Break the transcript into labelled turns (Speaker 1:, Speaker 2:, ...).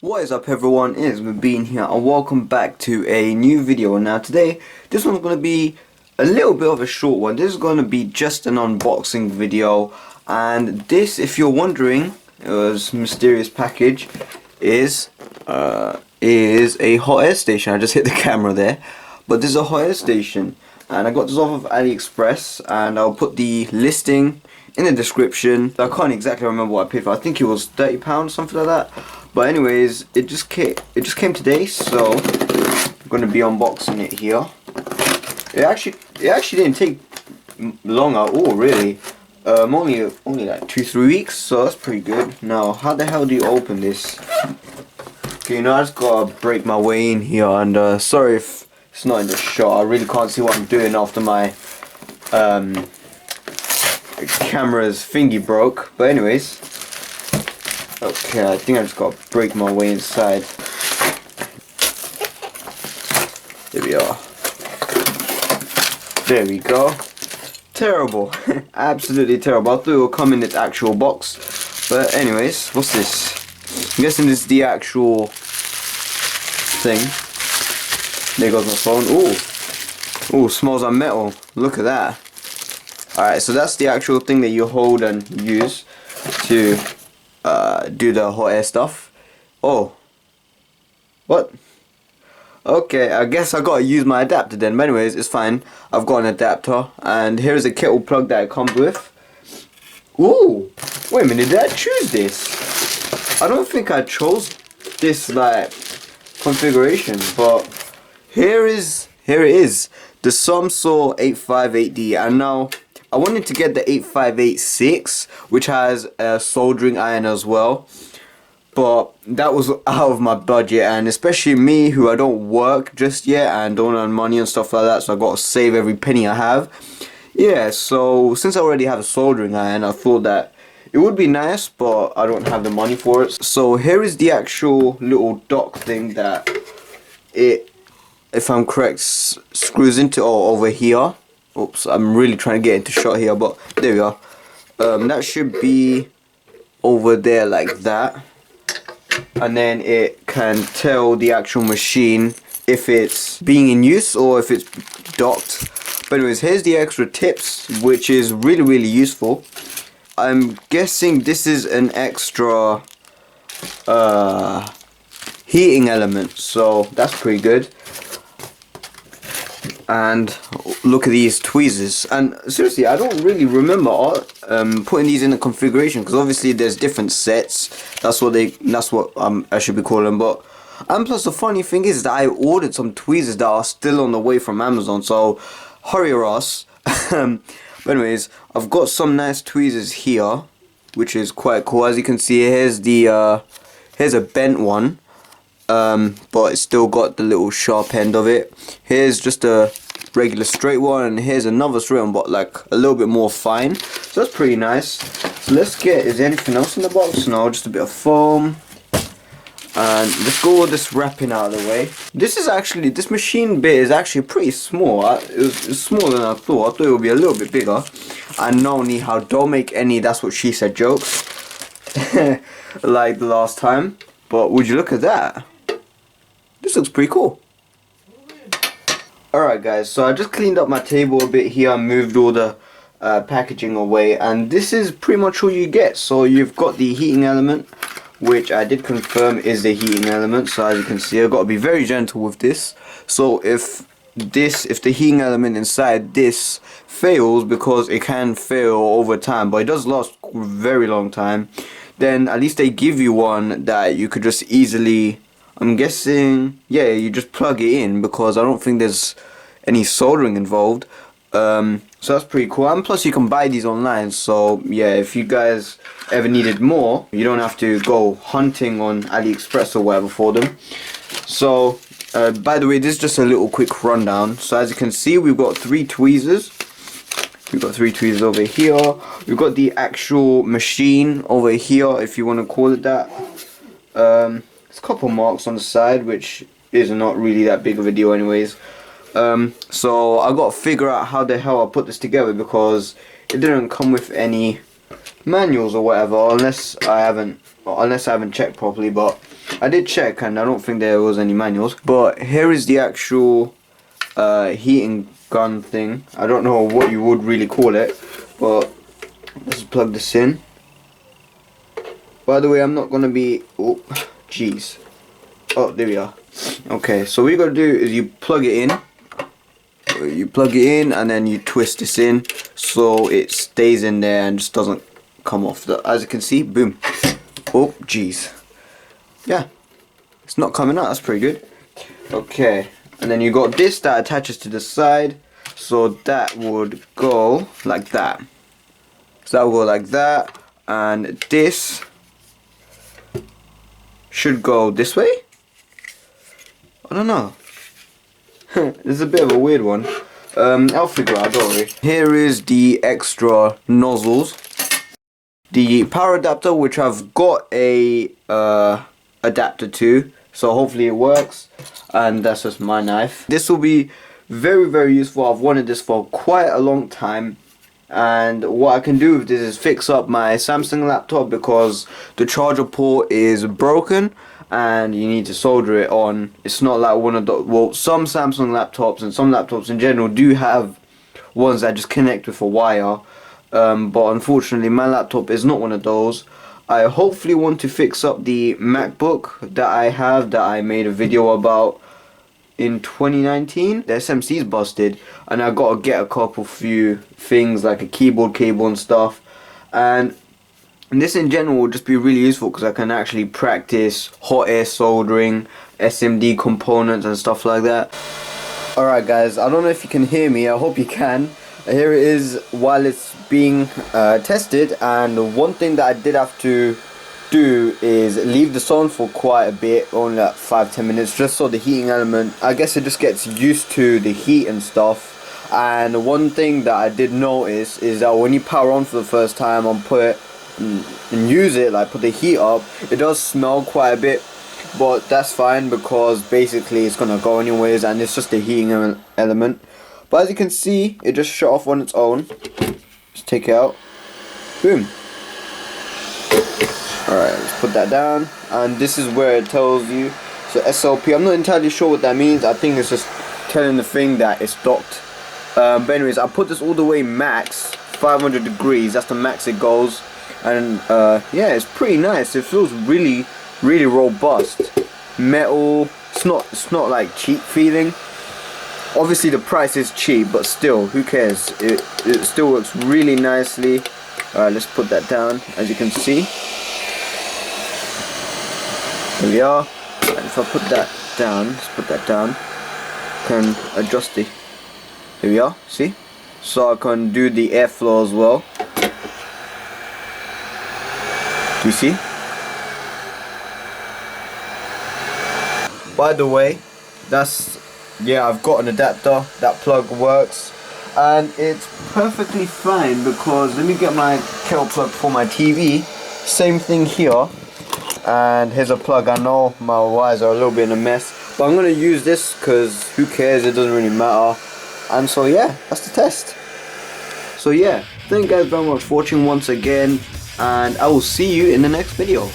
Speaker 1: What is up everyone, it's Mubeen here and welcome back to a new video. Now today, this one's going to be a little bit of a short one. This is going to be just an unboxing video, and this, if you're wondering, this mysterious package is a hot air station. I just hit the camera there, but this is a hot air station and I got this off of AliExpress, and I'll put the listing in the description. I can't exactly remember what I paid for. I think it was £30, something like that. But anyways, it just came today, so I'm gonna be unboxing it here. It actually didn't take long at all, really. Only like 2-3 weeks, so that's pretty good. Now, how the hell do you open this? Okay, you know, I just gotta break my way in here, and sorry if it's not in the shot. I really can't see what I'm doing after my camera's thingy broke. But anyways, okay, I think I just gotta break my way inside. There we are. There we go. Terrible. Absolutely terrible. I thought it would come in its actual box. But anyways, what's this? I'm guessing this is the actual thing. There goes my phone. Ooh. Ooh, smells like metal. Look at that. Alright, so that's the actual thing that you hold and use to do the hot air stuff. Oh. What? Okay, I guess I gotta use my adapter then. But anyways, it's fine. I've got an adapter, and here's a kettle plug that it comes with. Ooh. Wait a minute, did I choose this? I don't think I chose this like configuration, but here it is, the Sumsour 858D. And now I wanted to get the 858-6, which has a soldering iron as well, but that was out of my budget, and especially me, who I don't work just yet and don't earn money and stuff like that, so I got to save every penny I have. Yeah, so since I already have a soldering iron, I thought that it would be nice, but I don't have the money for it. So here is the actual little dock thing that it, if I'm correct, screws into over here. Oops, I'm really trying to get into shot here, but there we are. That should be over there like that, and then it can tell the actual machine if it's being in use or if it's docked. But anyways, here's the extra tips, which is really useful. I'm guessing this is an extra heating element, so that's pretty good. And look at these tweezers, and seriously, I don't really remember putting these in the configuration, because obviously there's different sets. That's what I should be calling them. But and plus the funny thing is that I ordered some tweezers that are still on the way from Amazon, so hurry your ass. But anyways, I've got some nice tweezers here, which is quite cool. As you can see, here's a bent one. But it's still got the little sharp end of it. Here's just a regular straight one, and here's another straight one, but like a little bit more fine. So that's pretty nice. So let's get, is there anything else in the box? No, just a bit of foam. And let's go with this wrapping out of the way. This machine bit is actually pretty small. It's smaller than I thought. I thought it would be a little bit bigger. And no, Nihao, don't make any "that's what she said" jokes like the last time. But would you look at that? This looks pretty cool. Alright guys, so I just cleaned up my table a bit here and moved all the packaging away, and this is pretty much all you get. So you've got the heating element, which I did confirm is the heating element. So as you can see, I've got to be very gentle with this. So if the heating element inside this fails, because it can fail over time, but it does last a very long time, then at least they give you one that you could just easily, I'm guessing, yeah, you just plug it in, because I don't think there's any soldering involved. So that's pretty cool, and plus you can buy these online. So yeah, if you guys ever needed more, you don't have to go hunting on AliExpress or whatever for them. So by the way, this is just a little quick rundown. So as you can see, we've got 3 tweezers. We've got 3 tweezers over here. We've got the actual machine over here, if you want to call it that. There's a couple marks on the side, which is not really that big of a deal anyways. So I got to figure out how the hell I put this together, because it didn't come with any manuals or whatever, unless I haven't checked properly, but I did check and I don't think there was any manuals. But here is the actual heating gun thing. I don't know what you would really call it, but let's plug this in. By the way, I'm not gonna be, oh jeez, oh there we are. Okay, so what you gotta do is you plug it in, and then you twist this in so it stays in there and just doesn't come off. As you can see, boom. Oh jeez, yeah, it's not coming out. That's pretty good. Okay, and then you got this that attaches to the side, so that would go like that. So that will go like that, and this should go this way. I don't know. This is a bit of a weird one. I'll figure it out, don't worry. Here is the extra nozzles. The power adapter, which I've got a adapter to, so hopefully it works. And that's just my knife. This will be very, very useful. I've wanted this for quite a long time. And what I can do with this is fix up my Samsung laptop because the charger port is broken and you need to solder it on. It's not like one of the, well, some Samsung laptops and some laptops in general do have ones that just connect with a wire, but unfortunately my laptop is not one of those. I hopefully want to fix up the MacBook that I have, that I made a video about in 2019. The SMC is busted and I gotta get a few things like a keyboard cable and stuff, and this in general will just be really useful because I can actually practice hot air soldering, SMD components and stuff like that. Alright guys, I don't know if you can hear me, I hope you can. Here it is while it's being tested, and one thing that I did have to do is leave this on for quite a bit, only like 5-10 minutes, just so the heating element, I guess it just gets used to the heat and stuff. And one thing that I did notice is that when you power on for the first time and put it and use it, like put the heat up, it does smell quite a bit, but that's fine because basically it's gonna go anyways and it's just the heating element. But as you can see, it just shut off on its own. Just take it out, boom. Alright, let's put that down, and this is where it tells you, so SLP, I'm not entirely sure what that means. I think it's just telling the thing that it's docked. But anyways, I put this all the way max, 500 degrees, that's the max it goes, and yeah, it's pretty nice. It feels really, really robust. Metal, it's not like cheap feeling. Obviously the price is cheap, but still, who cares? It still works really nicely. Alright, let's put that down, as you can see. There we are. And if I put that down, let's put that down, I can adjust the, there we are, see? So I can do the airflow as well. Do you see? By the way, that's, yeah, I've got an adapter, that plug works, and it's perfectly fine because, let me get my kettle plug for my TV, same thing here. And here's a plug. I know my wires are a little bit in a mess, but I'm going to use this because who cares, it doesn't really matter. And so yeah, that's the test. So yeah, thank you guys very much for watching once again, and I will see you in the next video.